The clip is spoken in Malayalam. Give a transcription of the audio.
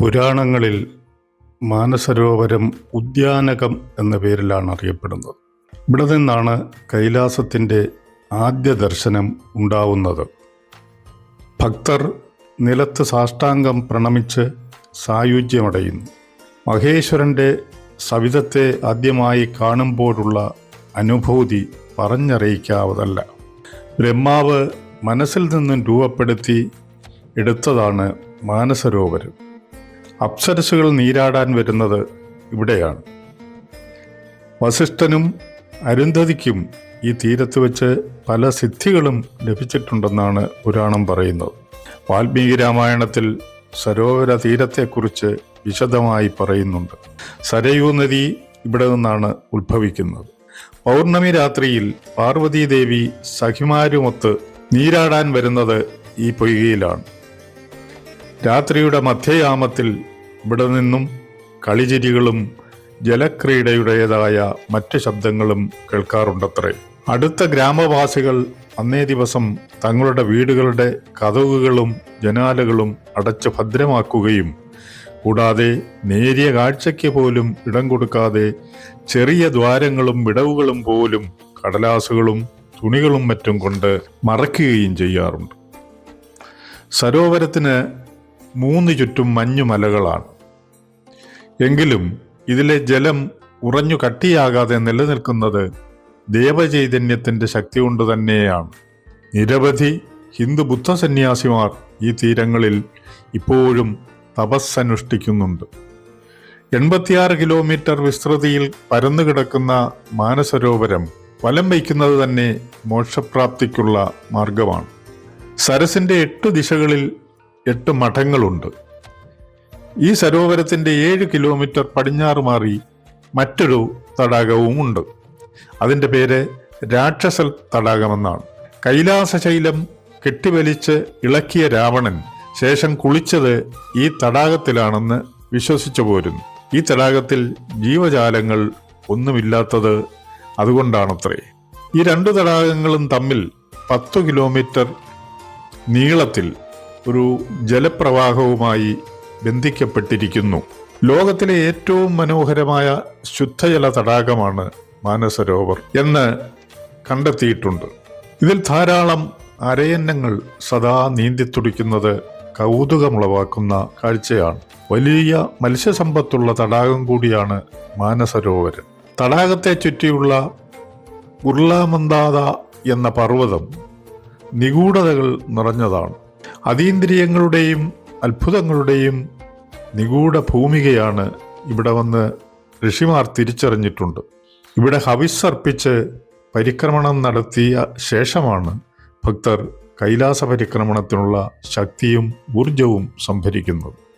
പുരാണങ്ങളിൽ മാനസരോവരം ഉദ്യാനകം എന്ന പേരിലാണ് അറിയപ്പെടുന്നത്. ഇവിടെ നിന്നാണ് കൈലാസത്തിൻ്റെ ആദ്യ ദർശനം ഉണ്ടാവുന്നത്. ഭക്തർ നിലത്ത് സാഷ്ടാംഗം പ്രണമിച്ച് സായുജ്യമടയുന്നു. മഹേശ്വരൻ്റെ സവിധത്തെ ആദ്യമായി കാണുമ്പോഴുള്ള അനുഭൂതി പറഞ്ഞറിയിക്കാവതല്ല. ബ്രഹ്മാവ് മനസ്സിൽ നിന്നും രൂപപ്പെടുത്തി എടുത്തതാണ് മാനസരോവരം. അപ്സരസുകൾ നീരാടാൻ വരുന്നത് ഇവിടെയാണ്. വസിഷ്ഠനും അരുന്ധതിക്കും ഈ തീരത്ത് വെച്ച് പല സിദ്ധികളും ലഭിച്ചിട്ടുണ്ടെന്നാണ് പുരാണം പറയുന്നത്. വാൽമീകി രാമായണത്തിൽ സരോവര തീരത്തെക്കുറിച്ച് വിശദമായി പറയുന്നുണ്ട്. സരയൂ നദി ഇവിടെ നിന്നാണ് ഉത്ഭവിക്കുന്നത്. പൗർണമി രാത്രിയിൽ പാർവതീദേവി സഖിമാരുമൊത്ത് നീരാടാൻ വരുന്നത് ഈ പൊയ്കയിലാണ്. രാത്രിയുടെ മധ്യയാമത്തിൽ ഇവിടെ നിന്നും കളിചിരികളും ജലക്രീഡയുടേതായ മറ്റ് ശബ്ദങ്ങളും കേൾക്കാറുണ്ടത്രേ. അടുത്ത ഗ്രാമവാസികൾ അന്നേ ദിവസം തങ്ങളുടെ വീടുകളുടെ കതകുകളും ജനാലകളും അടച്ച് ഭദ്രമാക്കുകയും കൂടാതെ നേരിയ കാഴ്ചയ്ക്ക് പോലും ഇടം കൊടുക്കാതെ ചെറിയ ദ്വാരങ്ങളും വിടവുകളും പോലും കടലാസുകളും തുണികളും മറ്റും കൊണ്ട് മറയ്ക്കുകയും ചെയ്യാറുണ്ട്. സരോവരത്തിന് 3 ചുറ്റും മഞ്ഞുമലകളാണ്. എങ്കിലും ഇതിലെ ജലം ഉറഞ്ഞു കട്ടിയാകാതെ നിലനിൽക്കുന്നത് ദേവചൈതന്യത്തിൻ്റെ ശക്തി കൊണ്ട് തന്നെയാണ്. നിരവധി ഹിന്ദു ബുദ്ധ സന്യാസിമാർ ഈ തീരങ്ങളിൽ ഇപ്പോഴും തപസ്സനുഷ്ഠിക്കുന്നുണ്ട്. 86 കിലോമീറ്റർ വിസ്തൃതിയിൽ പരന്നു കിടക്കുന്ന മാനസരോവരം വലം വയ്ക്കുന്നത് തന്നെ മോക്ഷപ്രാപ്തിക്കുള്ള മാർഗമാണ്. സരസിൻ്റെ 8 ദിശകളിൽ 8 മഠങ്ങളുണ്ട്. ഈ സരോവരത്തിൻ്റെ 7 കിലോമീറ്റർ പടിഞ്ഞാറ് മാറി മറ്റൊരു തടാകവുമുണ്ട്. അതിൻ്റെ പേര് രാക്ഷസൽ തടാകമെന്നാണ്. കൈലാസശൈലം കെട്ടിവലിച്ച് ഇളക്കിയ രാവണൻ ശേഷം കുളിച്ചത് ഈ തടാകത്തിലാണെന്ന് വിശ്വസിച്ചു പോരുന്നു. ഈ തടാകത്തിൽ ജീവജാലങ്ങൾ ഒന്നുമില്ലാത്തത് അതുകൊണ്ടാണത്രേ. ഈ 2 തടാകങ്ങളും തമ്മിൽ 10 കിലോമീറ്റർ നീളത്തിൽ ഒരു ജലപ്രവാഹവുമായി ബന്ധിക്കപ്പെട്ടിരിക്കുന്നു. ലോകത്തിലെ ഏറ്റവും മനോഹരമായ ശുദ്ധജല തടാകമാണ് മാനസരോവർ എന്ന് കണ്ടെത്തിയിട്ടുണ്ട്. ഇതിൽ ധാരാളം അരയന്നങ്ങൾ സദാ നീന്തിത്തുടിക്കുന്നത് കൗതുകമുളവാക്കുന്ന കാഴ്ചയാണ്. വലിയ മത്സ്യസമ്പത്തുള്ള തടാകം കൂടിയാണ് മാനസരോവരം. തടാകത്തെ ചുറ്റിയുള്ള ഉർലാമന്ദാത എന്ന പർവ്വതം നിഗൂഢതകൾ നിറഞ്ഞതാണ്. അതീന്ദ്രിയങ്ങളുടെയും അത്ഭുതങ്ങളുടെയും നിഗൂഢ ഭൂമികയാണ് ഇവിടെ വന്ന് ഋഷിമാർ തിരിച്ചറിഞ്ഞിട്ടുണ്ട്. ഇവിടെ ഹവിസ്സർപ്പിച്ച് പരിക്രമണം നടത്തിയ ശേഷമാണ് ഭക്തർ കൈലാസ പരിക്രമണത്തിനുള്ള ശക്തിയും ഊർജവും സംഭരിക്കുന്നത്.